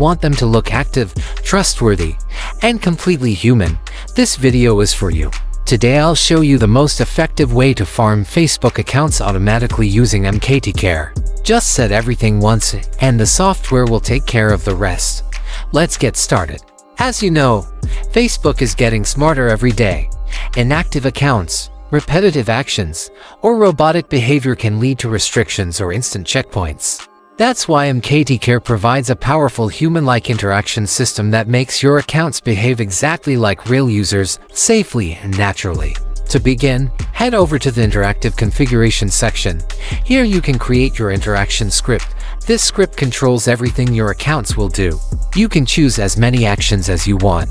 Want them to look active, trustworthy, and completely human? This video is for you. Today I'll show you the most effective way to farm Facebook accounts automatically using MKTcare. Just set everything once and the software will take care of the rest. Let's get started. As you know, Facebook is getting smarter every day. Inactive accounts, repetitive actions, or robotic behavior can lead to restrictions or instant checkpoints. That's why MKTcare provides a powerful human-like interaction system that makes your accounts behave exactly like real users, safely and naturally. To begin, head over to the interactive configuration section. Here you can create your interaction script. This script controls everything your accounts will do. You can choose as many actions as you want,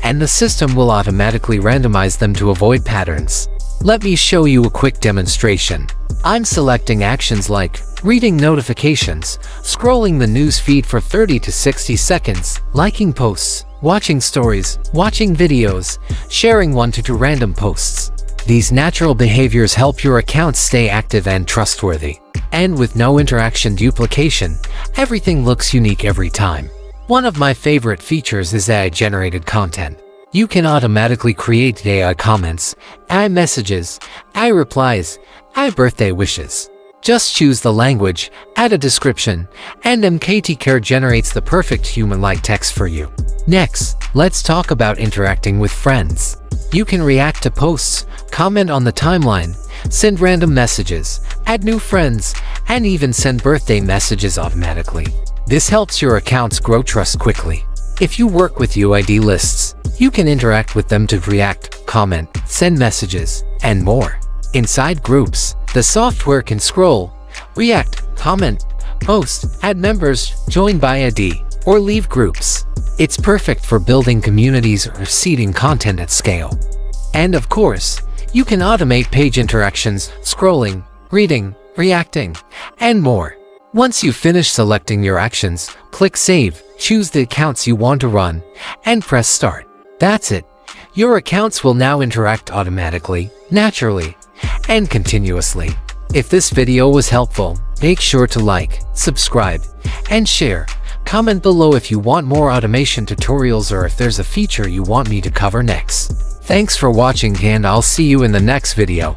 and the system will automatically randomize them to avoid patterns. Let me show you a quick demonstration. I'm selecting actions like reading notifications, scrolling the news feed for 30 to 60 seconds, liking posts, watching stories, watching videos, sharing 1 to 2 random posts. These natural behaviors help your accounts stay active and trustworthy. And with no interaction duplication, everything looks unique every time. One of my favorite features is AI-generated content. You can automatically create AI comments, AI messages, AI replies, AI birthday wishes. Just choose the language, add a description, and MKTcare generates the perfect human-like text for you. Next, let's talk about interacting with friends. You can react to posts, comment on the timeline, send random messages, add new friends, and even send birthday messages automatically. This helps your accounts grow trust quickly. If you work with UID lists, you can interact with them to react, comment, send messages, and more. Inside groups, the software can scroll, react, comment, post, add members, join by ID, or leave groups. It's perfect for building communities or seeding content at scale. And of course, you can automate page interactions, scrolling, reading, reacting, and more. Once you finish selecting your actions, click Save, choose the accounts you want to run, and press Start. That's it. Your accounts will now interact automatically, naturally, and continuously. If this video was helpful, make sure to like, subscribe, and share. Comment below if you want more automation tutorials or if there's a feature you want me to cover next. Thanks for watching and I'll see you in the next video.